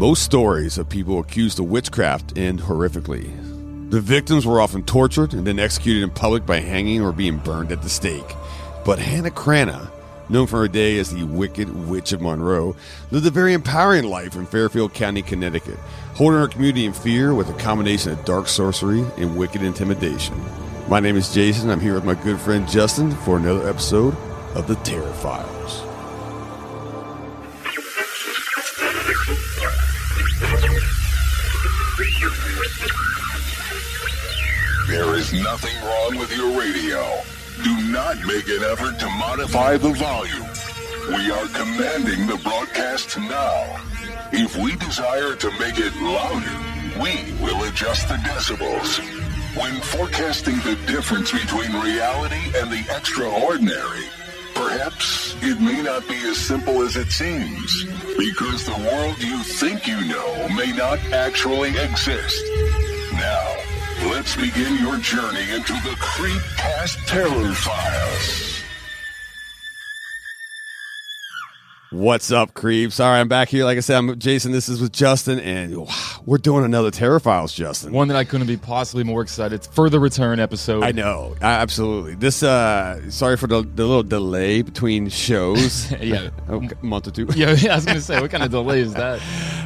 Most stories of people accused of witchcraft end horrifically. The victims were often tortured and then executed in public by hanging or being burned at the stake. But Hanna Cranna, known for her day as the Wicked Witch of Monroe, lived a very empowering life in Fairfield County, Connecticut, holding her community in fear with a combination of dark sorcery and wicked intimidation. My name is Jason. I'm here with my good friend Justin for another episode of the Terror Files. There is nothing wrong with your radio. Do not make an effort to modify the volume. We are commanding the broadcast now. If we desire to make it louder, we will adjust the decibels. When forecasting the difference between reality and the extraordinary, perhaps it may not be as simple as it seems, because the world you think you know may not actually exist. Now, let's begin your journey into the Creepcast Terror Files. What's up, creeps? All right, I'm back here. Like I said, I'm Jason. This is with Justin, and we're doing another Terror Files, Justin. One that I couldn't be possibly more excited for the return episode. I know, absolutely. This, sorry for the little delay between shows. Yeah, a month or two. Yeah, I was gonna say, what kind of delay is that?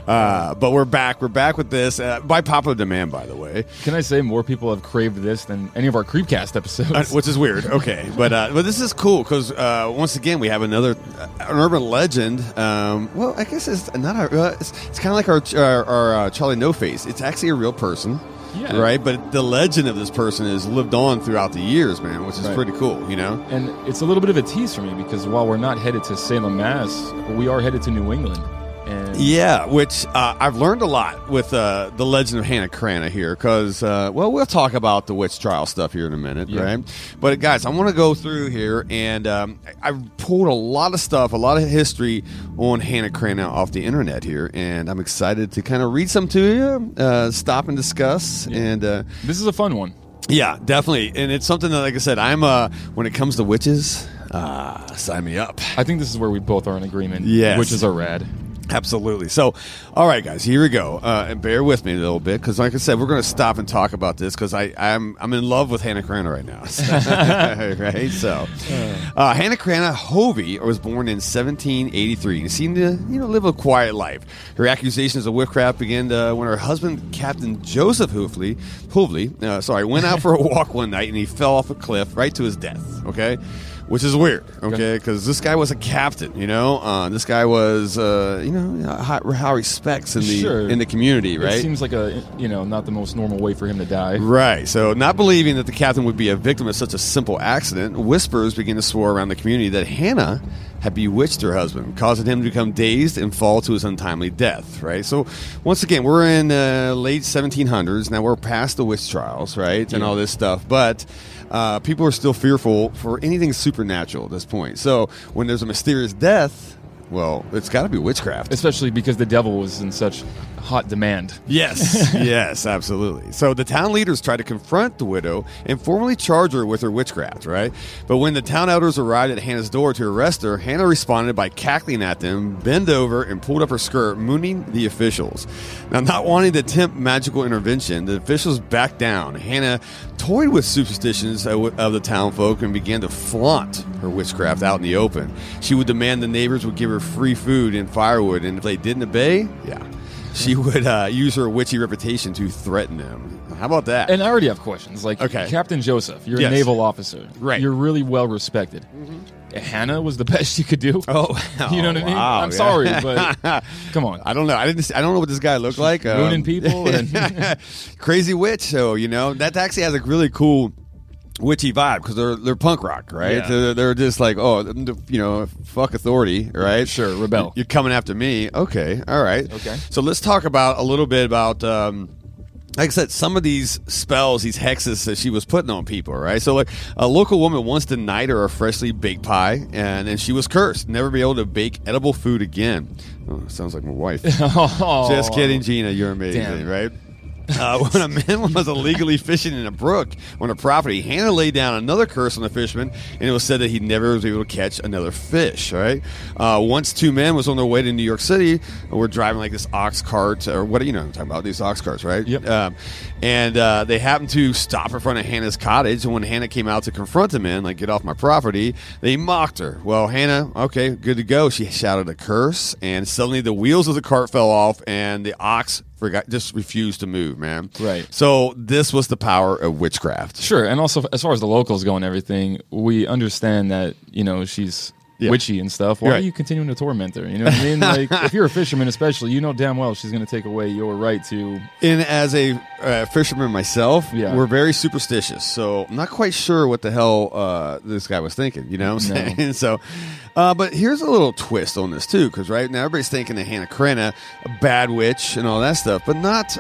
But we're back. We're back with this by popular demand, by the way. Can I say more people have craved this than any of our Creepcast episodes? Which is weird. Okay, but this is cool because once again we have an urban legend. Well, I guess it's not. It's kind of like our Charlie No Face. It's actually a real person. Yeah. Right, but the legend of this person has lived on throughout the years, man, which is pretty cool, you know? And it's a little bit of a tease for me because while we're not headed to Salem, Mass, we are headed to New England. And yeah, which I've learned a lot with the legend of Hanna Cranna here because, well, we'll talk about the witch trial stuff here in a minute, right? But, guys, I want to go through here, and I've pulled a lot of stuff, a lot of history on Hanna Cranna off the internet here, and I'm excited to kind of read some to you, stop and discuss. Yeah. And this is a fun one. Yeah, definitely. And it's something that, like I said, I'm when it comes to witches, sign me up. I think this is where we both are in agreement. Yes. Witches are rad. Absolutely. So, all right, guys, here we go. And bear with me a little bit because, like I said, we're going to stop and talk about this because I'm in love with Hanna Cranna right now. Right? So, Hanna Cranna Hovey was born in 1783 and seemed to, live a quiet life. Her accusations of witchcraft began when her husband, Captain Joseph Hovey, went out for a walk one night and he fell off a cliff right to his death. Okay. Which is weird, okay? Because this guy was a captain, This guy was, high respects in the community, right? It seems like not the most normal way for him to die. Right. So, not believing that the captain would be a victim of such a simple accident, whispers began to soar around the community that Hanna had bewitched her husband, causing him to become dazed and fall to his untimely death, right? So, once again, we're in late 1700s. Now, we're past the witch trials, right? And all this stuff. But people are still fearful for anything supernatural at this point. So, when there's a mysterious death, well, it's got to be witchcraft. Especially because the devil was in such hot demand. Yes, yes, absolutely. So the town leaders tried to confront the widow and formally charge her with her witchcraft, right? But when the town elders arrived at Hannah's door to arrest her, Hanna responded by cackling at them, bent over, and pulled up her skirt, mooning the officials. Now, not wanting to attempt magical intervention, the officials backed down. Hanna toyed with superstitions of the town folk and began to flaunt her witchcraft out in the open. She would demand the neighbors would give her free food and firewood, and if they didn't obey, she would use her witchy reputation to threaten them. How about that? And I already have questions. Like, Captain Joseph, you're a naval officer. Right. You're really well respected. Mm-hmm. Hanna was the best you could do. Oh, you know what I mean? Wow, I'm sorry, but come on. I don't know. I don't know what this guy looked like. Ruining people. And crazy witch. So, that actually has a really cool witchy vibe because they're punk rock, right? Yeah. They're just like, fuck authority, right? Sure, rebel. You're coming after me. Okay, all right. Okay. So let's talk about a little bit about, like I said, some of these spells, these hexes that she was putting on people, right? So, like, a local woman once denied her a freshly baked pie, and she was cursed, never be able to bake edible food again. Oh, sounds like my wife. Just kidding, Gina. You're amazing, right? When a man was illegally fishing in a brook on a property, Hanna laid down another curse on the fisherman, and it was said that he never was able to catch another fish. Right? Once two men was on their way to New York City, and were driving like this ox cart, or what do you know? I'm talking about these ox carts, right? Yep. And they happened to stop in front of Hannah's cottage, and when Hanna came out to confront the men, like, get off my property, they mocked her. Well, Hanna, okay, good to go. She shouted a curse, and suddenly the wheels of the cart fell off, and the ox just refused to move, man. Right. So this was the power of witchcraft. Sure, and also as far as the locals go and everything, we understand that, she's witchy and stuff. Why are you continuing to torment her? You know what I mean? Like, if you're a fisherman especially, you know damn well she's going to take away your right to... And as a fisherman myself, Yeah. we're very superstitious, so I'm not quite sure what the hell this guy was thinking, you know what I'm saying? So, but here's a little twist on this too, because right now everybody's thinking of Hanna Cranna, a bad witch and all that stuff, but not,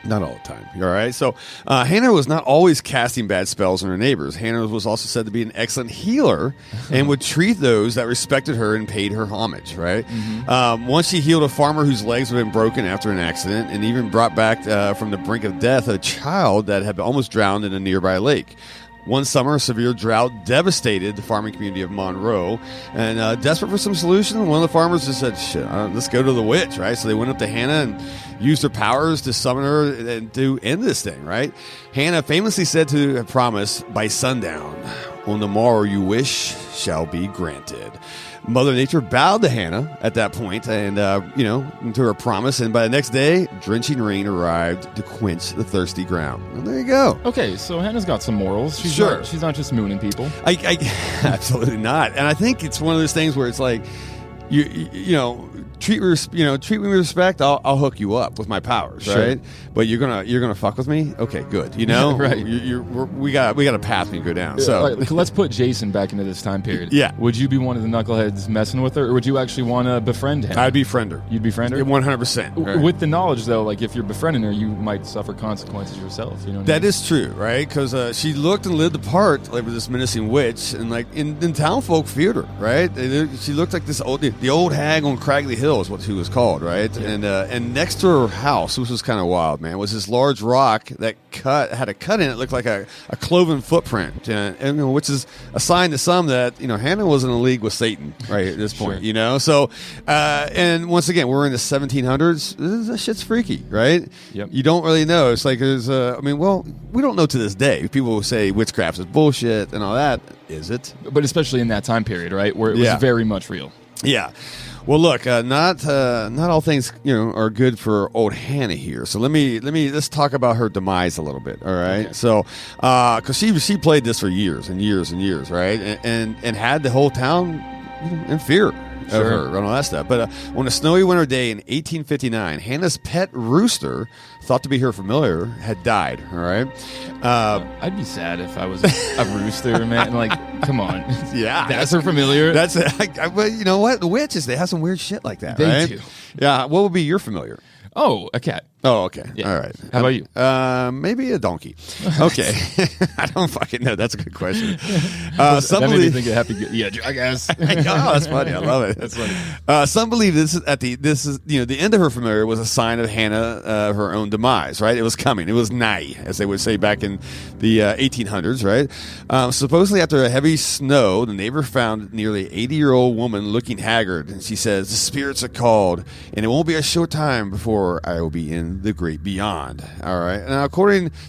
not all the time. All right. So Hanna was not always casting bad spells on her neighbors. Hanna was also said to be an excellent healer and would treat those that respected her and paid her homage. Right. Once she healed a farmer whose legs had been broken after an accident, and even brought back from the brink of death a child that had almost drowned in a nearby lake. One summer, a severe drought devastated the farming community of Monroe, and desperate for some solution, one of the farmers just said, "Shit, let's go to the witch," right? So they went up to Hanna and used her powers to summon her and to end this thing, right? Hanna famously said to a promise, "By sundown, on the morrow you wish shall be granted." Mother Nature bowed to Hanna at that point, and to her promise. And by the next day, drenching rain arrived to quench the thirsty ground. And there you go. Okay, so Hannah's got some morals. She's Sure. she's not just mooning people. I absolutely not. And I think it's one of those things where it's like, treat me with respect. I'll hook you up with my powers, Sure. right? But you're gonna fuck with me. Okay, good. You know, Right. We got a path we can go down. So Let's put Jason back into this time period. Yeah. Would you be one of the knuckleheads messing with her, or would you actually want to befriend him? I'd befriend her. You'd befriend her? 100%. With the knowledge, though, like if you're befriending her, you might suffer consequences yourself. You know what I That mean? is true, right? Because she looked and lived apart like with this menacing witch, and like in town folk feared her, right? She looked like the old hag on Craggy Hill is what she was called, right? Yeah. And next to her house, which was kind of wild, man, was this large rock that had a cut in it, looked like a cloven footprint, and which is a sign to some that Hanna was in a league with Satan, right at this point, Sure. So, and once again, we're in the 1700s. This shit's freaky, right? Yep. You don't really know. It's like there's, we don't know to this day. People will say witchcraft is bullshit and all that. Is it? But especially in that time period, right, where it was very much real. Yeah. Well, look, not all things are good for old Hanna here. So let's talk about her demise a little bit. All right. Okay. So because she played this for years and years and years, right, and had the whole town in fear of her and all that stuff. But on a snowy winter day in 1859, Hanna's pet rooster, thought to be her familiar, had died. All right. I'd be sad if I was a rooster, man. Like, come on. Yeah, That's her familiar. That's but you know what? The witches, they have some weird shit like that. They right? do. Yeah. What would be your familiar? Oh, a cat. Oh, okay. Yeah. All right. How about you? Maybe a donkey. Okay. I don't fucking know. That's a good question. That made me think of happy. Yeah, I guess. Oh, that's funny. I love it. That's funny. Some believe this is the end of her familiar was a sign of Hanna, her own demise. Right? It was coming. It was nigh, as they would say back in the 1800s. Right? Supposedly, after a heavy snow, the neighbor found nearly 80-year-old woman looking haggard, and she says, "The spirits are called, and it won't be a short time before I will be in the great beyond." All right. Now,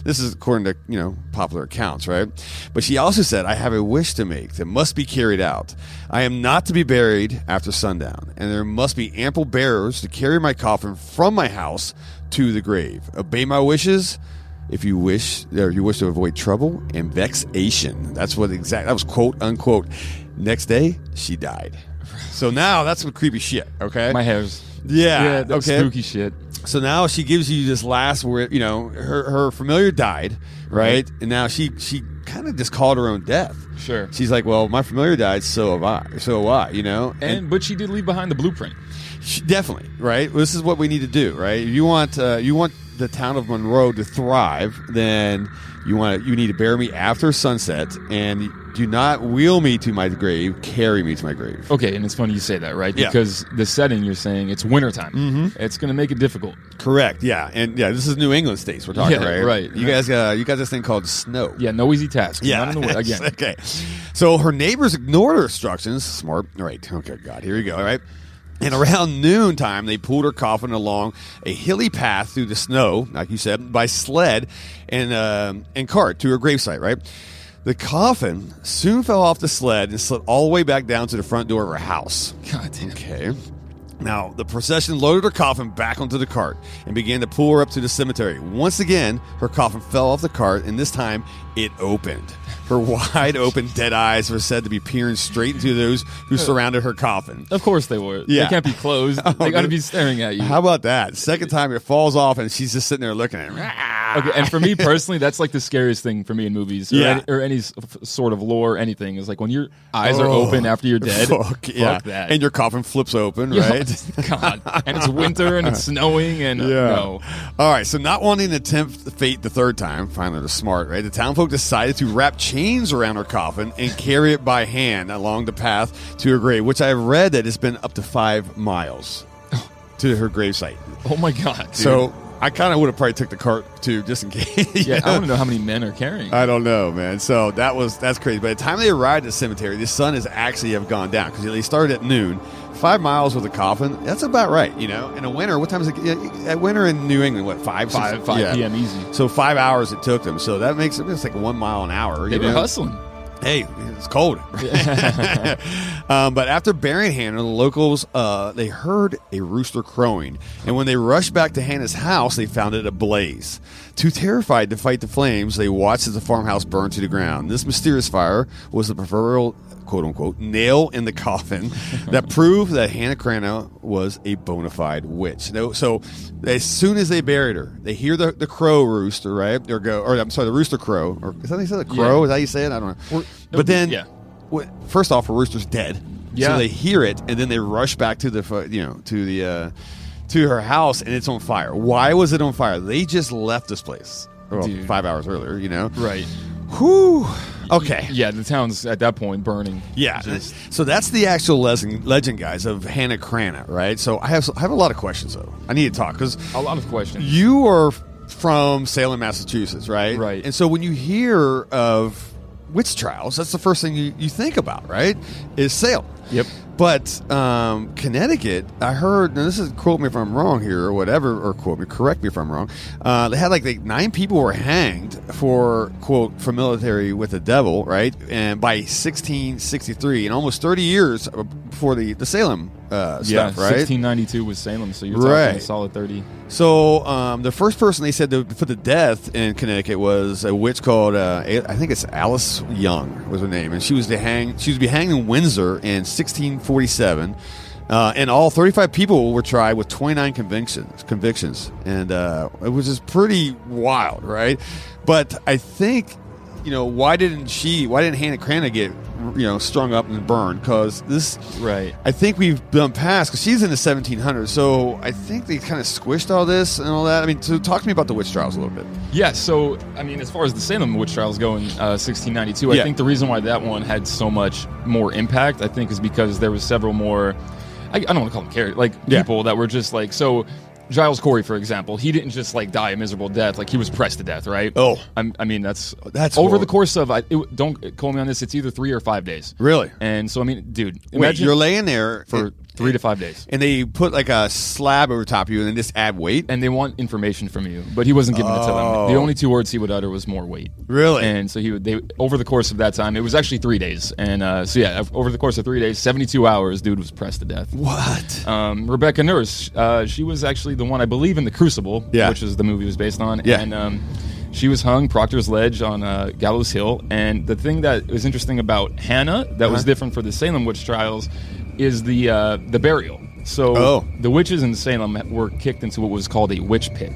this is according to popular accounts, right? But she also said, "I have a wish to make that must be carried out. I am not to be buried after sundown, and there must be ample bearers to carry my coffin from my house to the grave. Obey my wishes if you wish to avoid trouble and vexation." That was quote unquote. Next day, she died. So now that's some creepy shit. Okay. My hair's. Yeah. That's okay. spooky shit. So now she gives you this last where her familiar died, right? And now she kind of just called her own death. Sure. She's like, "Well, my familiar died, so have I. But she did leave behind the blueprint. Definitely, right? This is what we need to do, right? If you want the town of Monroe to thrive, then You need to bury me after sunset, and do not wheel me to my grave. Carry me to my grave. Okay, and it's funny you say that, right? Yeah. Because the setting you're saying it's wintertime. Mm-hmm. It's going to make it difficult. Correct. Yeah, and this is New England states we're talking, Yeah, right? right. You guys got this thing called snow. Yeah, no easy task. Yeah. Not in the way, again. Okay. So her neighbors ignored her instructions. Smart. All right. Okay. God. Here we go. All right. And around noontime, they pulled her coffin along a hilly path through the snow, like you said, by sled and cart to her gravesite, right? The coffin soon fell off the sled and slid all the way back down to the front door of her house. God damn. Okay. Now, the procession loaded her coffin back onto the cart and began to pull her up to the cemetery. Once again, her coffin fell off the cart, and this time it opened. Her wide-open, dead eyes were said to be peering straight into those who surrounded her coffin. Of course they were. Yeah. They can't be closed. They got to be staring at you. How about that? Second time, it falls off, and she's just sitting there looking at her. Okay, and for me personally, that's like the scariest thing for me in movies or any sort of lore, anything. Is like when your eyes are open after you're dead. Fuck that. And your coffin flips open, right? God. And it's winter and it's snowing and no. All right, so not wanting to tempt fate the third time, finally they're smart, right? The townfolk decided to wrap chains around her coffin and carry it by hand along the path to her grave, which I've read that it's been up to 5 miles to her gravesite. Oh my God, dude. So I kind of would have probably took the cart too, just in case. Yeah, I want to know how many men are carrying. I don't know, man. So that's crazy. By the time they arrived at the cemetery, the sun has actually have gone down because they started at noon. 5 miles with a coffin, that's about right, In the winter, what time is it? At winter in New England, what, 5 p.m. easy. So 5 hours it took them. So that makes it's like 1 mile an hour. They've been hustling. Hey, it's cold. But after burying Hannah, the locals, they heard a rooster crowing. And when they rushed back to Hannah's house, they found it ablaze. Too terrified to fight the flames, they watched as the farmhouse burned to the ground. This mysterious fire was the proverbial, quote-unquote, nail in the coffin that proved that Hanna Cranna was a bona fide witch. So as soon as they buried her, they hear the crow rooster, right? The rooster crow. Or is that how you say the crow? Yeah. Is that how you say it? I don't know. But then, first off, a rooster's dead. Yeah. So they hear it, and then they rush back to to her house, and it's on fire. Why was it on fire? They just left this place 5 hours earlier, Right. Whew. Okay. Yeah, the town's at that point burning. Yeah. So that's the actual legend, guys, of Hanna Cranna, right? So I have a lot of questions, though. I need to talk because a lot of questions. You are from Salem, Massachusetts, right? Right. And so when you hear of witch trials, that's the first thing you think about, right? Is Salem. Yep. But Connecticut, I heard, and this is, quote me if I'm wrong here or whatever, or correct me if I'm wrong, they had like 9 people were hanged for, quote, familiarity with the devil, right? And by 1663, and almost 30 years before the Salem stuff, right? 1692 was Salem, so you're talking a solid 30. So the first person they said to put to death in Connecticut was a witch called, I think it's Alice Young was her name, and she was to be hanged in Windsor in 1647. And all 35 people were tried with 29 convictions, and it was just pretty wild, right? But I think, why didn't Hanna Cranna get strung up and burned? Because this, right? I think we've done past, because she's in the 1700s, so I think they kind of squished all this and all that. I mean, so talk to me about the witch trials a little bit. Yeah, so I mean, as far as the Salem witch trials go in 1692, I think the reason why that one had so much more impact, I think, is because there was several more. I don't want to call them characters, people that were just so. Giles Corey, for example, he didn't just die a miserable death; he was pressed to death, right? Oh, I mean that's over the course of. Don't quote me on this; it's either 3 or 5 days. Really? And so, I mean, dude, imagine you're laying there for 3 to 5 days, and they put a slab over top of you, and then just add weight, and they want information from you, but he wasn't giving it to them. The only 2 words he would utter was more weight. Really? And so they over the course of that time, it was actually 3 days, and over the course of 3 days, 72 hours, dude was pressed to death. What? Rebecca Nurse, she was actually the one, I believe, in The Crucible, which is the movie was based on, and she was hung Proctor's Ledge on Gallows Hill. And the thing that was interesting about Hannah that was different for the Salem witch trials is the burial. So the witches in Salem were kicked into what was called a witch pit.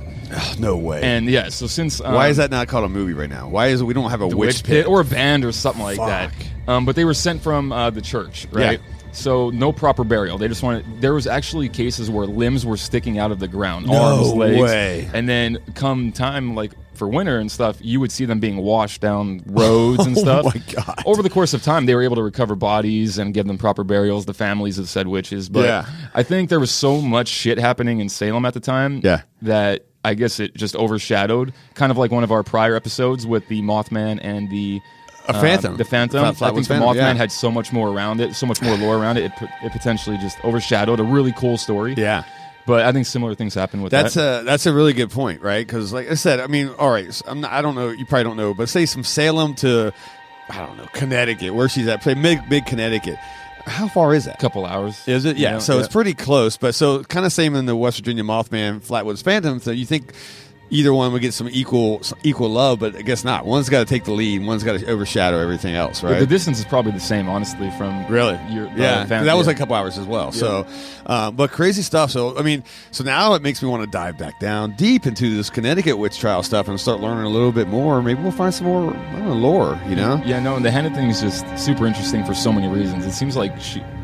No way. And so since why is that not called a movie right now? Why is it we don't have a witch pit or a band or something like that? But they were sent from the church, right? Yeah. So no proper burial. They just wanted. There was actually cases where limbs were sticking out of the ground, arms, legs, way. And then come time, for winter and stuff, you would see them being washed down roads and stuff. Oh my God. Over the course of time, they were able to recover bodies and give them proper burials, the families of said witches. But I think there was so much shit happening in Salem at the time that I guess it just overshadowed, kind of like one of our prior episodes with the Mothman and the Phantom. The Phantom. I think the Mothman had so much more around it, so much more lore around it. It potentially just overshadowed a really cool story. Yeah. But I think similar things happen with that. That's a really good point, right? Because, like I said, I mean, all right, so I don't know, you probably don't know, but say from Salem to, I don't know, Connecticut, where she's at, say mid Connecticut. How far is that? A couple hours. Is it? Yeah. So it's pretty close. But so kind of same in the West Virginia Mothman, Flatwoods Phantom. So you think either one would get some equal love, but I guess not. One's got to take the lead. One's got to overshadow everything else, right? The distance is probably the same, honestly, from that was like a couple hours as well. Yeah. So, but crazy stuff. So, I mean, so now it makes me want to dive back down deep into this Connecticut witch trial stuff and start learning a little bit more. Maybe we'll find some more lore, you know? Yeah, no, and the Hanna thing is just super interesting for so many reasons. It seems like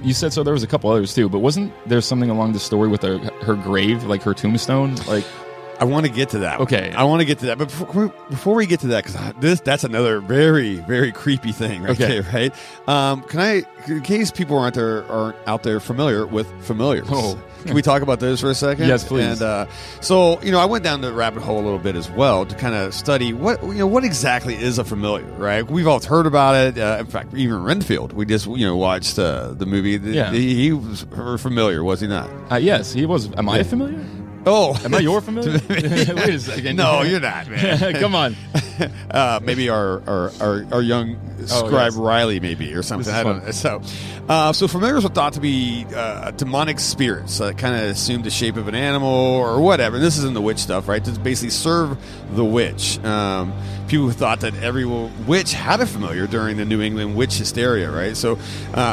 you said so there was a couple others too, but wasn't there something along the story with her grave, like her tombstone? Like, I want to get to that. Okay. I want to get to that. But before we get to that, because that's another very, very creepy thing right there, right? In case people aren't out there familiar with familiars, can we talk about those for a second? Yes, please. And so, I went down the rabbit hole a little bit as well to kind of study what exactly is a familiar, right? We've all heard about it. In fact, even Renfield, we just, watched the movie. He was familiar, was he not? Yes, he was. Am I a familiar? Oh, am I your familiar? Wait a second. No, you're not, man. Come on. Maybe our young scribe Riley, maybe, or something. I don't know. So familiars are thought to be demonic spirits that kind of assume the shape of an animal or whatever. And this is in the witch stuff, right? To basically serve the witch. People thought that every witch had a familiar during the New England witch hysteria, right? So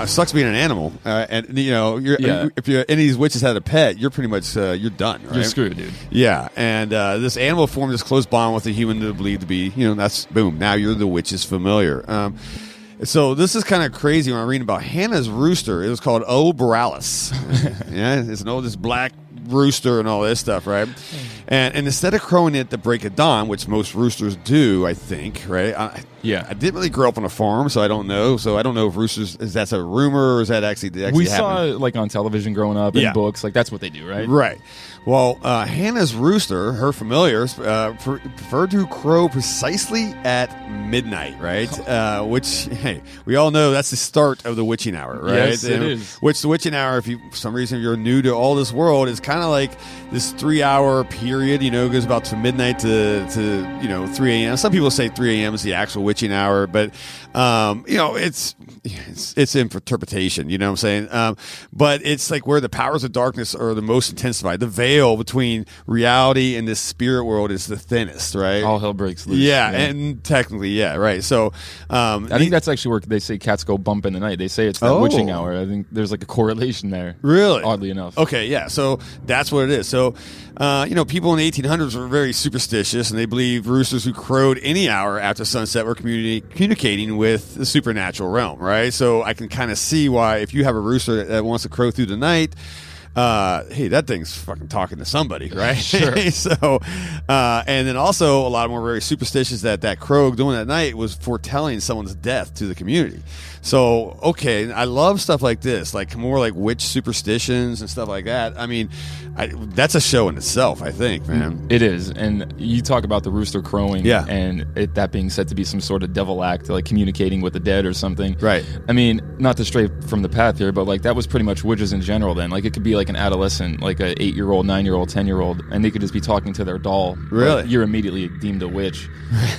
sucks being an animal, and if any of these witches had a pet, you're pretty much you're done, right? You're screwed, dude. Yeah, and this animal formed this close bond with a human to believe to be, that's boom. Now you're the witch's familiar. So this is kind of crazy when I'm reading about Hannah's rooster. It was called O. Borealis. It's an oldest black rooster and all this stuff, right? And instead of crowing at the break of dawn, which most roosters do, I think, right? I didn't really grow up on a farm, so I don't know. So I don't know if roosters, that's a rumor or is that actually we saw it like on television growing up in books. Like that's what they do, right? Right. Well, Hannah's rooster, her familiars, preferred to crow precisely at midnight, right? Which, hey, we all know that's the start of the witching hour, right? Yes, it is. Which the witching hour, if you for some reason you're new to all this world, is kind of like this 3-hour period. Goes about from midnight to 3 a.m. Some people say 3 a.m. is the actual witching hour, but it's interpretation. You know what I'm saying? But it's like where the powers of darkness are the most intensified. The veil between reality and this spirit world is the thinnest, right? All hell breaks loose. Yeah, and technically, right. So I think that's actually where they say cats go bump in the night. They say it's the witching hour. I think there's like a correlation there. Really? Oddly enough. Okay, yeah. So that's what it is. So, people in the 1800s were very superstitious, and they believed roosters who crowed any hour after sunset were communicating with the supernatural realm, right? So I can kind of see why if you have a rooster that wants to crow through the night, hey, that thing's fucking talking to somebody, right? Sure. So, and then also a lot of them were very superstitious that crow doing that night was foretelling someone's death to the community. So, okay, I love stuff like this, like more like witch superstitions and stuff like that. I mean, that's a show in itself, I think, man. It is. And you talk about the rooster crowing and that being said to be some sort of devil act, like communicating with the dead or something. Right. I mean, not to stray from the path here, but like that was pretty much witches in general then. Like it could be like an adolescent, like a 8-year-old, 9-year-old, 10-year-old, and they could just be talking to their doll. Really? You're immediately deemed a witch.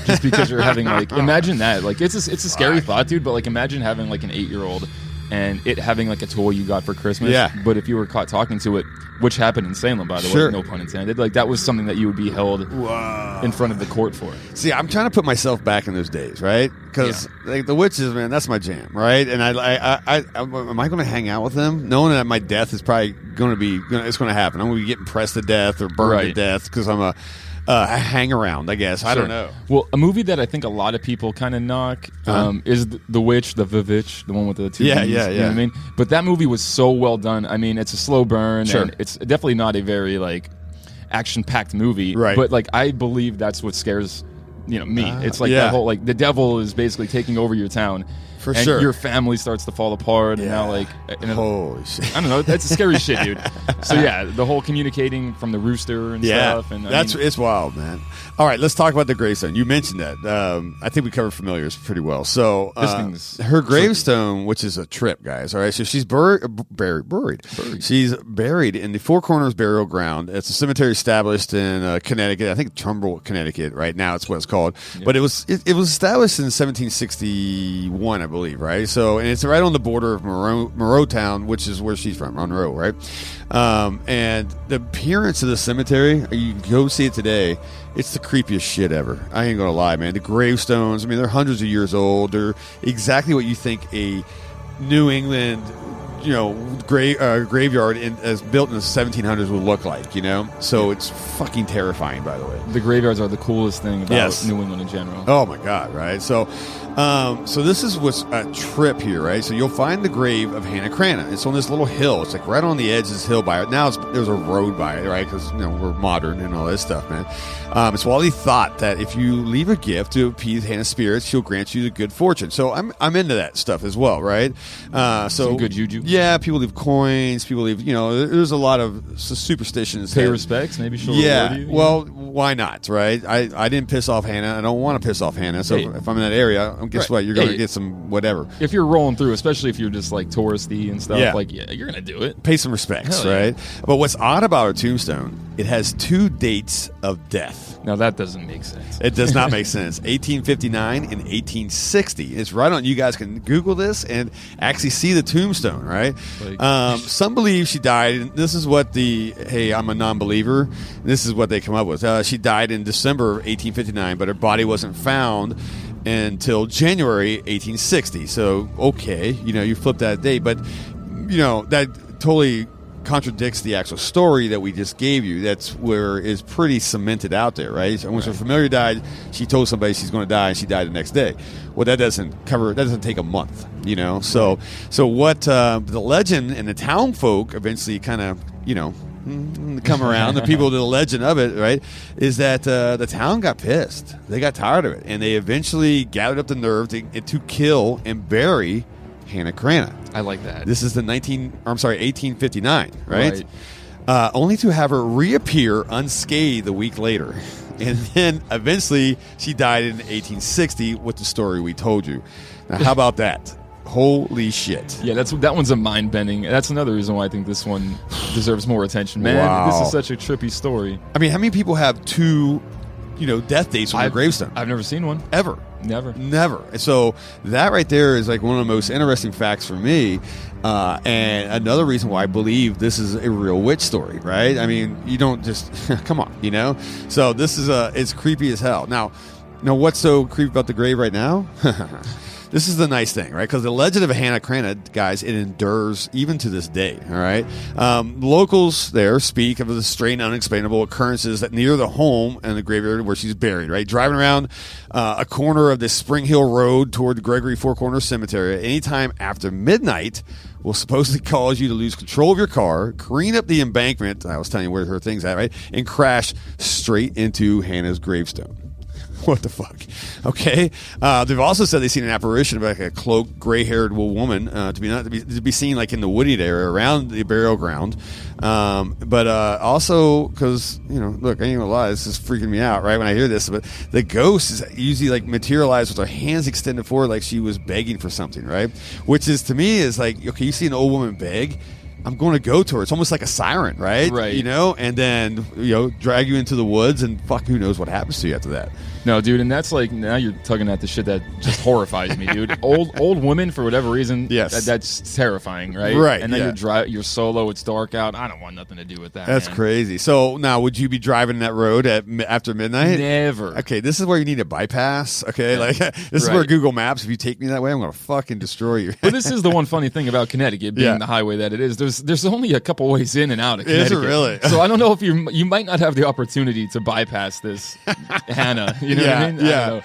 Just because you're having like, imagine that. Like it's a scary thought, dude, but like imagine having like an 8-year-old and it having like a toy you got for Christmas. Yeah. But if you were caught talking to it, which happened in Salem, by the way, no pun intended, like that was something that you would be held in front of the court for. See, I'm trying to put myself back in those days, right? Because like, the witches, man, that's my jam, right? And am I going to hang out with them, knowing that my death is probably going to be, it's going to happen? I'm going to be getting pressed to death or burned to death because I'm a hang around, I guess. I don't know. Well, a movie that I think a lot of people kind of knock is The Witch, the Vivitch, the one with the two V's, you know what I mean? But that movie was so well done. I mean, it's a slow burn, and it's definitely not a very, like, action-packed movie. Right. But like I believe that's what scares me. It's like yeah. that whole like the devil is basically taking over your town. For and sure. your family starts to fall apart, and now holy shit! I don't know. That's scary shit, dude. So yeah, the whole communicating from the rooster and stuff, and it's wild, man. All right, let's talk about the gravestone. You mentioned that. I think we covered familiars pretty well. So her gravestone, which is a trip, guys. All right, so she's buried. She's buried in the Four Corners Burial Ground. It's a cemetery established in Connecticut. I think Trumbull, Connecticut. Right now, it's what it's called. Yeah. But it was established in 1761, I believe, right? So, and it's right on the border of Monroe town, which is where she's from, Monroe, right? And the appearance of the cemetery, you go see it today, it's the creepiest shit ever. I ain't gonna lie, man. The gravestones, I mean, they're hundreds of years old. They're exactly what you think a New England, graveyard as built in the 1700s would look like, So it's fucking terrifying, by the way. The graveyards are the coolest thing about New England in general. Oh my God, right? So this is what's a trip here, right? So you'll find the grave of Hanna Cranna. It's on this little hill. It's like right on the edge of this hill by it. Now there's a road by it, right? Because we're modern and all this stuff, man. It's widely thought that if you leave a gift to appease Hannah's spirits, she'll grant you the good fortune. So I'm into that stuff as well, right? Some good juju. Yeah, people leave coins. People leave, there's a lot of superstitions. Pay respects. Maybe she'll reward you. Well, why not, right? I didn't piss off Hanna. I don't want to piss off Hanna. So if I'm in that area, guess what? You're going to get some whatever. If you're rolling through, especially if you're just like touristy and stuff, you're going to do it. Pay some respects, right? But what's odd about her tombstone, it has 2 dates of death. Now that doesn't make sense. It does not make sense. 1859 and 1860. It's right on. You guys can Google this and actually see the tombstone, right? Some believe she died. And this is what I'm a non-believer. This is what they come up with. She died in December of 1859, but her body wasn't found until January 1860. So, okay, you flip that date, but that totally contradicts the actual story that we just gave you. That's where it's pretty cemented out there, right? So when her familiar died, she told somebody she's going to die, and she died the next day. Well, that doesn't take a month, So what the legend and the town folk eventually kind of, come around, the people, the legend of it, right, is that the town got pissed. They got tired of it, and they eventually gathered up the nerve to kill and bury Hanna Cranna. I like that. This is 1859, right? Only to have her reappear unscathed a week later. And then eventually she died in 1860 with the story we told you. Now, how about that? Holy shit. Yeah, that one's a mind-bending. That's another reason why I think this one deserves more attention. Man, This is such a trippy story. I mean, how many people have 2, death dates on their gravestone? I've never seen one. Ever. Never. And so that right there is like one of the most interesting facts for me. And another reason why I believe this is a real witch story, right? I mean, you don't just, come on, So this is it's creepy as hell. Now, what's so creepy about the grave right now? This is the nice thing, right? Because the legend of Hanna Cranna, guys, it endures even to this day, all right? Locals there speak of the strange, unexplainable occurrences that near the home and the graveyard where she's buried, right? Driving around a corner of the Spring Hill Road toward the Gregory Four Corners Cemetery at any time after midnight will supposedly cause you to lose control of your car, careen up the embankment, I was telling you where her thing's at, right? And crash straight into Hannah's gravestone. What the fuck? Okay. They've also said they've seen an apparition of like a cloaked, gray-haired woman to be seen like in the wooded area around the burial ground. But also because look, I ain't gonna lie, this is freaking me out, right? When I hear this, but the ghost is usually like materialized with her hands extended forward, like she was begging for something, right? Which is to me is like, okay, you see an old woman beg, I'm going to go to her. It's almost like a siren, right? Right. And then, drag you into the woods and fuck, who knows what happens to you after that. No, dude, and that's like, now you're tugging at the shit that just horrifies me, dude. Old women, for whatever reason, yes, that's terrifying, right? Right. And then you're solo, it's dark out. I don't want nothing to do with that. That's crazy. So now, would you be driving that road after midnight? Never. Okay, this is where you need a bypass. Okay, like this is where Google Maps. If you take me that way, I'm going to fucking destroy you. But this is the one funny thing about Connecticut being the highway that it is. There's only a couple ways in and out of Connecticut. Is it really? So I don't know if you might not have the opportunity to bypass this, Hannah. You know what I mean? Yeah.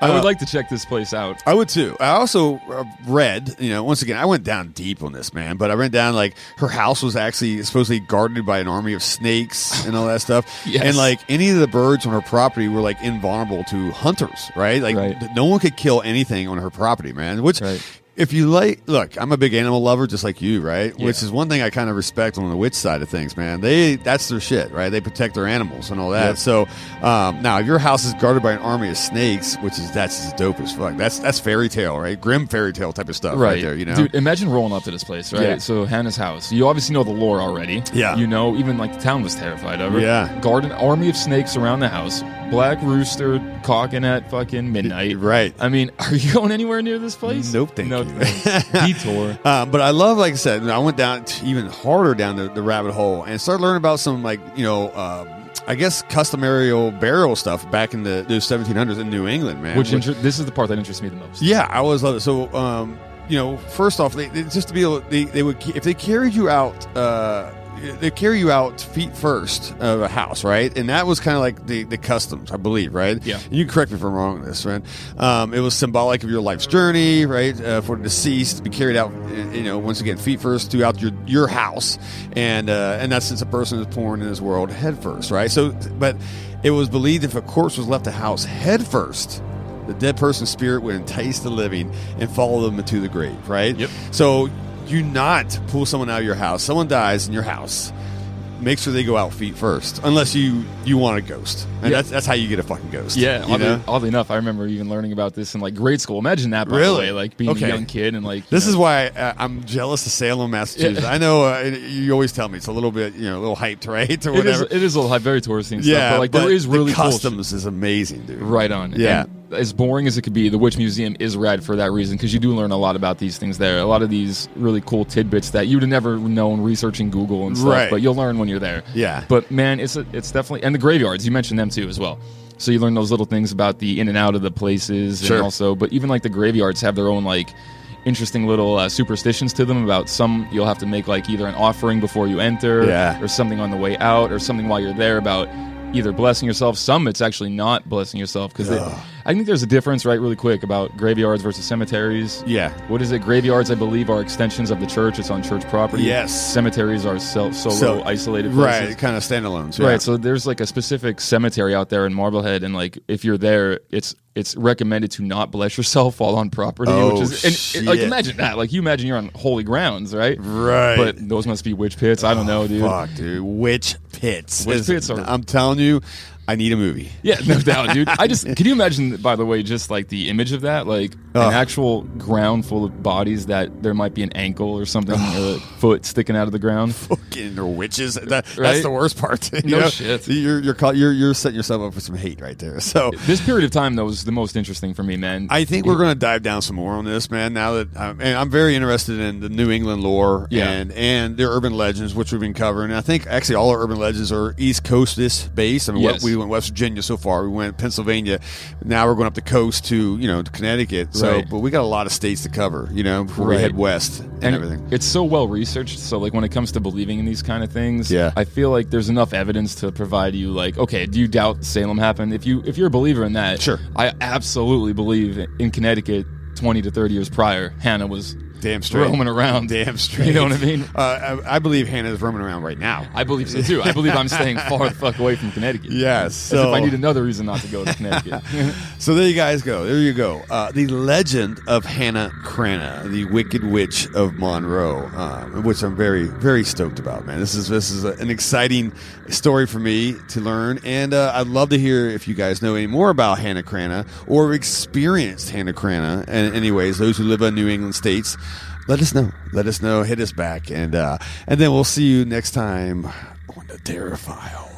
I would like to check this place out. I would too. I also read, once again, I went down deep on this, man, but I went down, like, her house was actually supposedly guarded by an army of snakes and all that stuff. Yes. And, like, any of the birds on her property were, like, invulnerable to hunters, right? Like, no one could kill anything on her property, man, which... Right. If you look, I'm a big animal lover, just like you, right? Yeah. Which is one thing I kind of respect on the witch side of things, man. That's their shit, right? They protect their animals and all that. Yep. So now, if your house is guarded by an army of snakes, that's just dope as fuck. That's fairy tale, right? Grim fairy tale type of stuff, right there. Dude, imagine rolling up to this place, right? Yeah. So Hannah's house. You obviously know the lore already. Yeah. Even like the town was terrified of her. Yeah. Guard army of snakes around the house. Black rooster cawking at fucking midnight. Right. I mean, are you going anywhere near this place? Nope, thank you. Detour. But I love, like I said, I went down even harder down the rabbit hole and started learning about some, like, I guess customary burial stuff back in the 1700s in New England, man. This is the part that interests me the most. Yeah, I always love it. So, first off, they just to be able, they would, if they carried you out. They carry you out feet first of a house, right? And that was kind of like the customs, I believe, right? Yeah. And you can correct me if I'm wrong on this, right? It was symbolic of your life's journey, right? For the deceased to be carried out, once again, feet first throughout your house, and that's since a person is born in this world head first, right? So, but it was believed if a corpse was left the house head first, the dead person's spirit would entice the living and follow them into the grave, right? Yep. So. Do not pull someone out of your house. Someone dies in your house. Make sure they go out feet first, unless you want a ghost, and that's how you get a fucking ghost. Yeah, oddly enough, I remember even learning about this in like grade school. Imagine that, by the way, like being a young kid and like. This is why I'm jealous of Salem, Massachusetts. I know you always tell me it's a little bit, a little hyped, right, or whatever. It is a little hyped, very touristy and stuff. But like there is really the customs is amazing, dude. Right on. Yeah. And as boring as it could be, the Witch Museum is rad for that reason because you do learn a lot about these things there. A lot of these really cool tidbits that you'd have never known researching Google and stuff, but you'll learn when you're there. Yeah. But man, it's definitely, and the graveyards, you mentioned them too as well. So you learn those little things about the in and out of the places, and also, but even like the graveyards have their own like interesting little superstitions to them about some you'll have to make like either an offering before you enter, or something on the way out, or something while you're there about either blessing yourself. Some it's actually not blessing yourself because I think there's a difference, right, really quick, about graveyards versus cemeteries. Yeah. What is it? Graveyards, I believe, are extensions of the church. It's on church property. Yes. Cemeteries are solo, isolated places. Right, kind of standalones. Yeah. Right, so there's like a specific cemetery out there in Marblehead, and like if you're there, it's recommended to not bless yourself while on property. Shit. Like imagine that. Like you imagine you're on holy grounds, right? Right. But those must be witch pits. I don't know, dude. Fuck, dude. Witch pits. Witch pits are... I'm telling you, I need a movie. Yeah, no doubt, dude. Can you imagine, by the way, just like the image of that? Like an actual ground full of bodies that there might be an ankle or something, or a foot sticking out of the ground. Fucking or witches. That's the worst part. Shit. You're setting yourself up for some hate right there. So this period of time, though, was the most interesting for me, man. I think we're going to dive down some more on this, man. Now that I'm very interested in the New England lore and their urban legends, which we've been covering. And I think actually all our urban legends are East Coast-ish based. I mean, we went West Virginia so far. We went Pennsylvania. Now we're going up the coast to to Connecticut. So, but we got a lot of states to cover. Before we head west and everything. It's so well researched. So like when it comes to believing in these kind of things, I feel like there's enough evidence to provide you like, okay, do you doubt Salem happened? If you're a believer in that, sure. I absolutely believe in Connecticut 20 to 30 years prior, Hanna was damn straight roaming around. Damn straight. You know what I mean? I believe Hannah's roaming around right now. I believe so too. I believe I'm staying far the fuck away from Connecticut. Yes. So as if I need another reason not to go to Connecticut. So there you guys go. There you go. The legend of Hanna Cranna, the Wicked Witch of Monroe, which I'm very, very stoked about, man. This is an exciting story for me to learn, and I'd love to hear if you guys know any more about Hanna Cranna or experienced Hanna Cranna. And anyways, those who live in New England states, let us know. Let us know. Hit us back, and then we'll see you next time on the Terror File.